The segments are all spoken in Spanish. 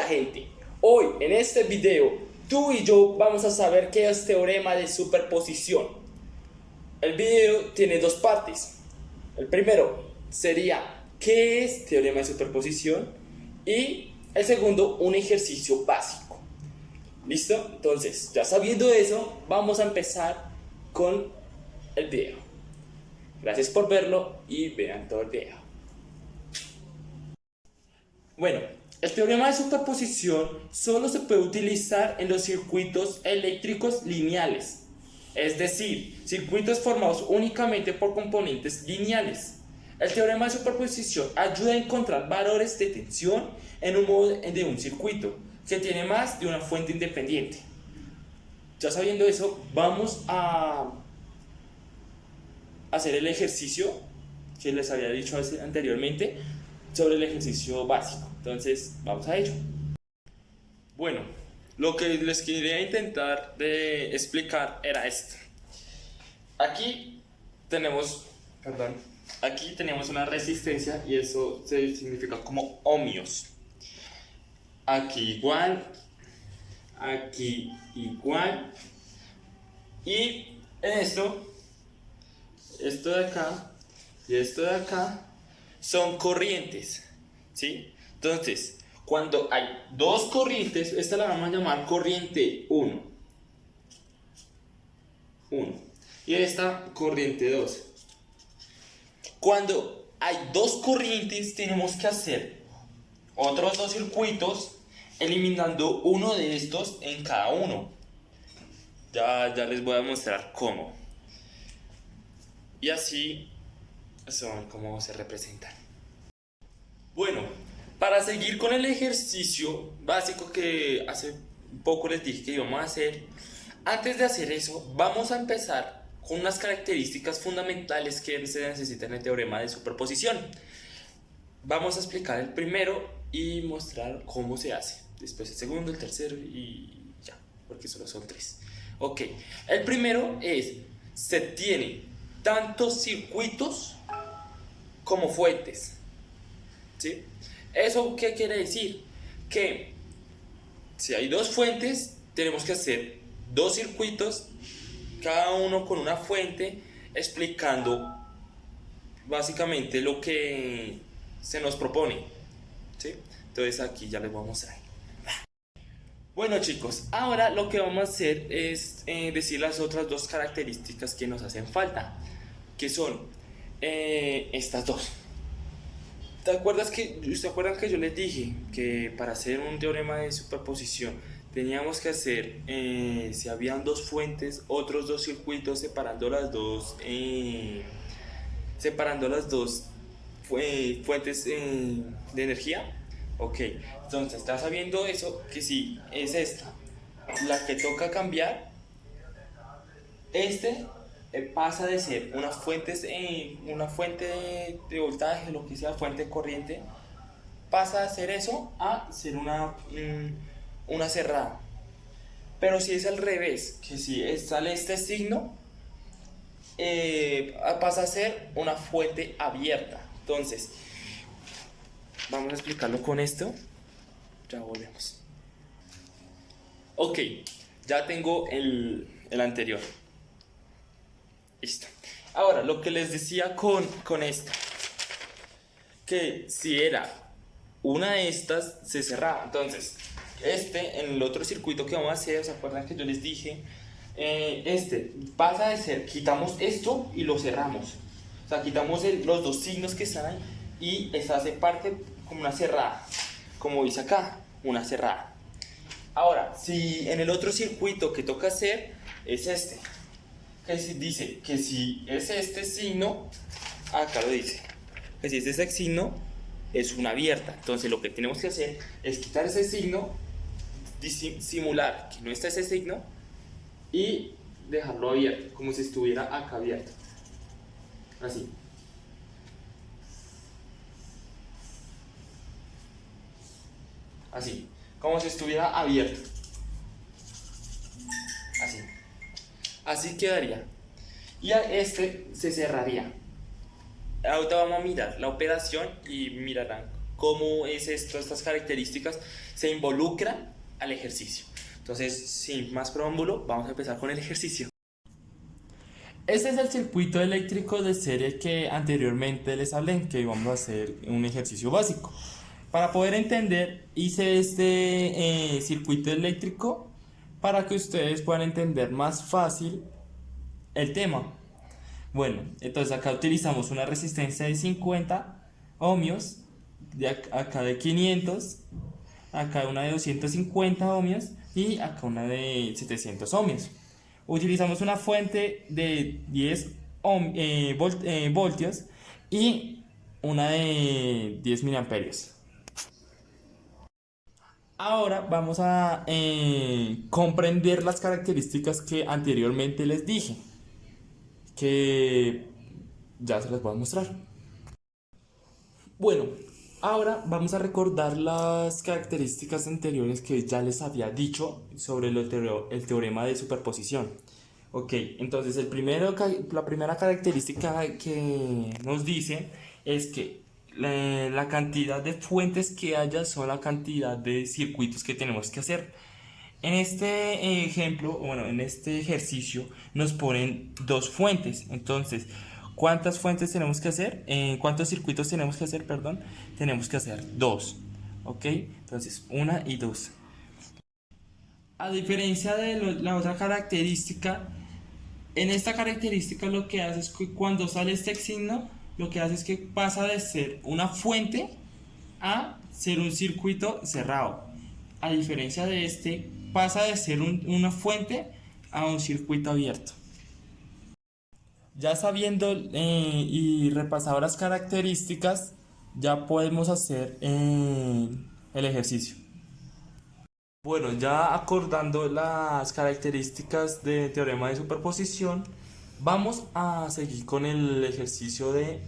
gente, hoy en este video tú y yo vamos a saber qué es teorema de superposición. El video tiene dos partes. El primero sería qué es teorema de superposición y el segundo un ejercicio básico. ¿Listo? Entonces, ya sabiendo eso, vamos a empezar con el video. Gracias por verlo y vean todo el video. Bueno, el teorema de superposición solo se puede utilizar en los circuitos eléctricos lineales, es decir, circuitos formados únicamente por componentes lineales. El teorema de superposición ayuda a encontrar valores de tensión en un modo de un circuito que tiene más de una fuente independiente. Ya sabiendo eso, vamos a hacer el ejercicio que les había dicho anteriormente sobre el ejercicio básico. Entonces, vamos a ello. Bueno, lo que les quería intentar de explicar era esto. Aquí tenemos una resistencia y eso se significa como ohmios. Aquí igual, aquí igual. Y esto de acá y esto de acá son corrientes, ¿sí? Entonces, cuando hay dos corrientes, esta la vamos a llamar corriente 1 y esta corriente 2. Cuando hay dos corrientes, tenemos que hacer otros dos circuitos eliminando uno de estos en cada uno. Ya les voy a mostrar cómo. Y así son como se representan. Bueno, para seguir con el ejercicio básico que hace poco les dije que íbamos a hacer, antes de hacer eso, vamos a empezar con unas características fundamentales que se necesitan en el teorema de superposición. Vamos a explicar el primero y mostrar cómo se hace. Después el segundo, el tercero y ya, porque solo son tres. Ok, el primero es, se tienen tantos circuitos como fuentes, ¿sí? ¿Eso qué quiere decir? Que si hay dos fuentes, tenemos que hacer dos circuitos, cada uno con una fuente, explicando básicamente lo que se nos propone, ¿sí? Entonces aquí ya les voy a mostrar. Bueno chicos, ahora lo que vamos a hacer es decir las otras dos características que nos hacen falta, que son estas dos. ¿Se acuerdan que yo les dije que para hacer un teorema de superposición teníamos que hacer, si habían dos fuentes, otros dos circuitos separando las dos fuentes de energía? Ok, entonces está sabiendo eso, que si es esta la que toca cambiar, pasa de ser una fuente de voltaje, lo que sea, fuente de corriente, pasa de ser eso a ser una cerrada. Pero si es al revés, que si sale este signo, pasa a ser una fuente abierta. Entonces, vamos a explicarlo con esto. Ya volvemos. Ok, ya tengo el anterior. Listo. Ahora, lo que les decía con esto, que si era una de estas, se cerraba. Entonces, en el otro circuito que vamos a hacer, ¿se acuerdan que yo les dije? Pasa de ser, quitamos esto y lo cerramos. O sea, quitamos los dos signos que están ahí y esta hace parte como una cerrada. Como dice acá, una cerrada. Ahora, si en el otro circuito que toca hacer es que dice que si es este signo, acá lo dice, que si es ese signo es una abierta. Entonces lo que tenemos que hacer es quitar ese signo, simular que no está ese signo y dejarlo abierto, como si estuviera acá abierto, así. Así, como si estuviera abierto. Así. Así quedaría. Y a se cerraría. Ahorita vamos a mirar la operación y mirarán cómo es esto, estas características, se involucran al ejercicio. Entonces, sin más preámbulo, vamos a empezar con el ejercicio. Este es el circuito eléctrico de serie que anteriormente les hablé, en que vamos a hacer un ejercicio básico. Para poder entender, hice este circuito eléctrico para que ustedes puedan entender más fácil el tema. Bueno, entonces acá utilizamos una resistencia de 50 ohmios, acá de 500, acá una de 250 ohmios y acá una de 700 ohmios. Utilizamos una fuente de 10 voltios y una de 10 miliamperios. Ahora vamos a comprender las características que anteriormente les dije, que ya se las voy a mostrar. Bueno, ahora vamos a recordar las características anteriores que ya les había dicho sobre el teorema de superposición. Ok, entonces la primera característica que nos dice es que la cantidad de fuentes que haya son la cantidad de circuitos que tenemos que hacer. En este ejemplo, bueno, en este ejercicio nos ponen dos fuentes. Entonces, ¿cuántas fuentes tenemos que hacer? ¿Cuántos circuitos tenemos que hacer? Perdón, tenemos que hacer dos. ¿Ok? Entonces, una y dos. A diferencia de la otra característica, en esta característica lo que hace es que cuando sale este signo, lo que hace es que pasa de ser una fuente a ser un circuito cerrado. A diferencia de este, pasa de ser una fuente a un circuito abierto. Ya sabiendo y repasado las características, ya podemos hacer el ejercicio. Bueno, ya acordando las características del teorema de superposición, vamos a seguir con el ejercicio del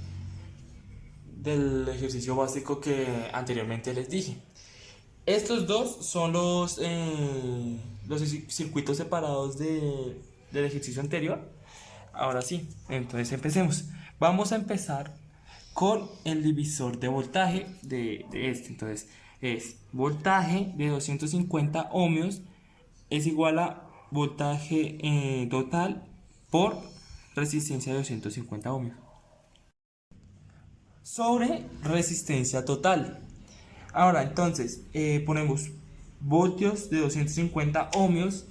ejercicio básico que anteriormente les dije. Estos dos son los circuitos separados del ejercicio anterior. Ahora sí, entonces empecemos. Vamos a empezar con el divisor de voltaje de este. Entonces es voltaje de 250 ohmios es igual a voltaje total por resistencia de 250 ohmios sobre resistencia total. Ahora entonces ponemos voltios de 250 ohmios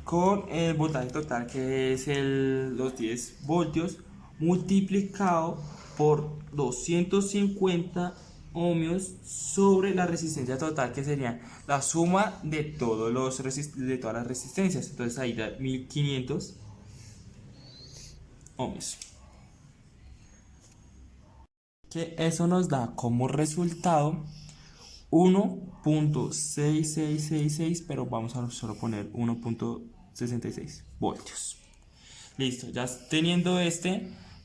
con el voltaje total, que es los 10 voltios multiplicado por 250 ohmios sobre la resistencia total, que sería la suma de todas las resistencias. Entonces ahí da 1500 ohmios, que eso nos da como resultado 1.6666, pero vamos a solo poner 1.66 voltios. Listo, ya teniendo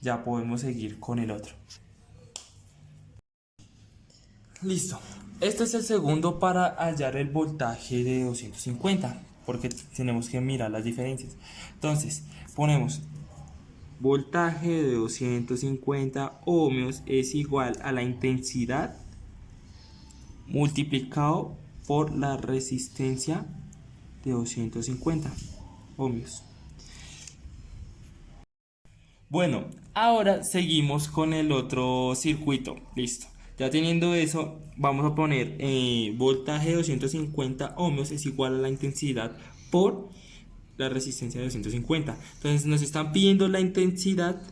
ya podemos seguir con el otro. Listo, este es el segundo para hallar el voltaje de 250, porque tenemos que mirar las diferencias. Entonces, ponemos voltaje de 250 ohmios es igual a la intensidad multiplicado por la resistencia de 250 ohmios. Bueno, ahora seguimos con el otro circuito. Listo. Ya teniendo eso, vamos a poner voltaje de 250 ohmios es igual a la intensidad por la resistencia de 250. Entonces nos están pidiendo la intensidad,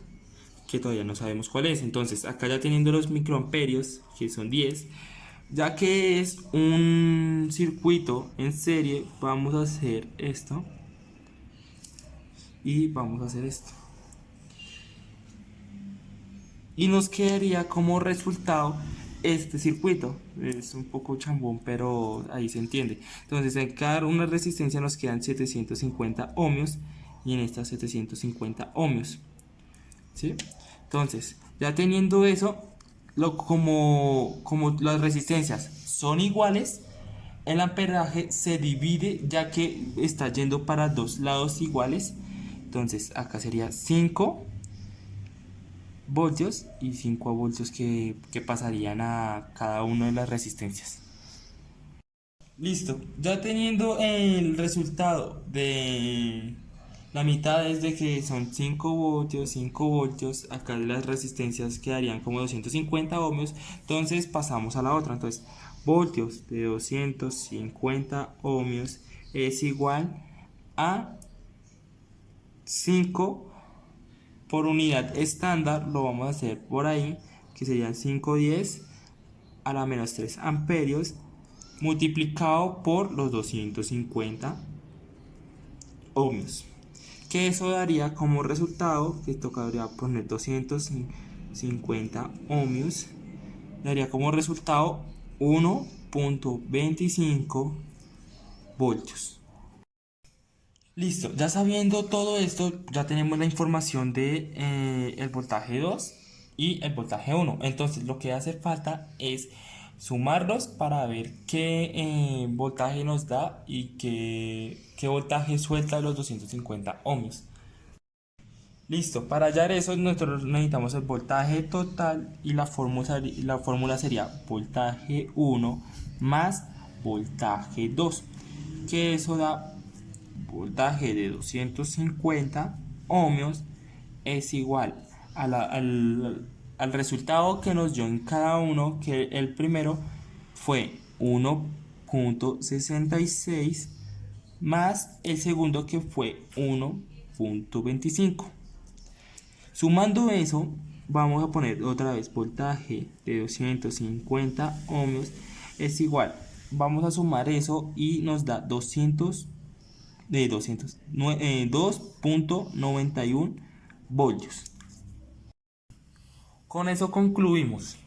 que todavía no sabemos cuál es. Entonces acá ya teniendo los microamperios, que son 10, ya que es un circuito en serie, vamos a hacer esto y vamos a hacer esto. Y nos quedaría como resultado este circuito. Es un poco chambón, pero ahí se entiende. Entonces en cada una resistencia nos quedan 750 ohmios y en esta 750 ohmios, ¿sí? Entonces ya teniendo eso, como las resistencias son iguales, el amperaje se divide, ya que está yendo para dos lados iguales. Entonces acá sería 5 voltios y 5 voltios que pasarían a cada una de las resistencias. Listo, ya teniendo el resultado de la mitad es de que son 5 voltios, acá las resistencias quedarían como 250 ohmios, entonces pasamos a la otra, entonces voltios de 250 ohmios es igual a 5 por unidad estándar, lo vamos a hacer por ahí, que serían 510 a la menos 3 amperios, multiplicado por los 250 ohmios, que eso daría como resultado, que tocaría poner 250 ohmios, daría como resultado 1.25 voltios. Listo, ya sabiendo todo esto, ya tenemos la información de el voltaje 2 y el voltaje 1. Entonces lo que hace falta es sumarlos para ver qué voltaje nos da y qué voltaje suelta los 250 ohmios. Listo, para hallar eso nosotros necesitamos el voltaje total y la fórmula sería voltaje 1 más voltaje 2, que eso da voltaje de 250 ohmios es igual al resultado que nos dio en cada uno, que el primero fue 1.66 más el segundo que fue 1.25. Sumando eso, vamos a poner otra vez voltaje de 250 ohmios es igual. Vamos a sumar eso y nos da 2.91 voltios. Con eso concluimos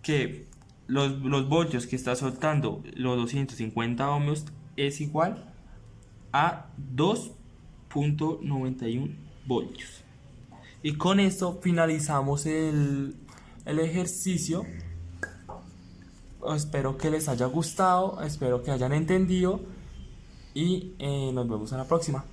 que los voltios que está soltando los 250 ohmios es igual a 2.91 voltios. Y con esto finalizamos el ejercicio. Espero que les haya gustado, espero que hayan entendido y nos vemos en la próxima.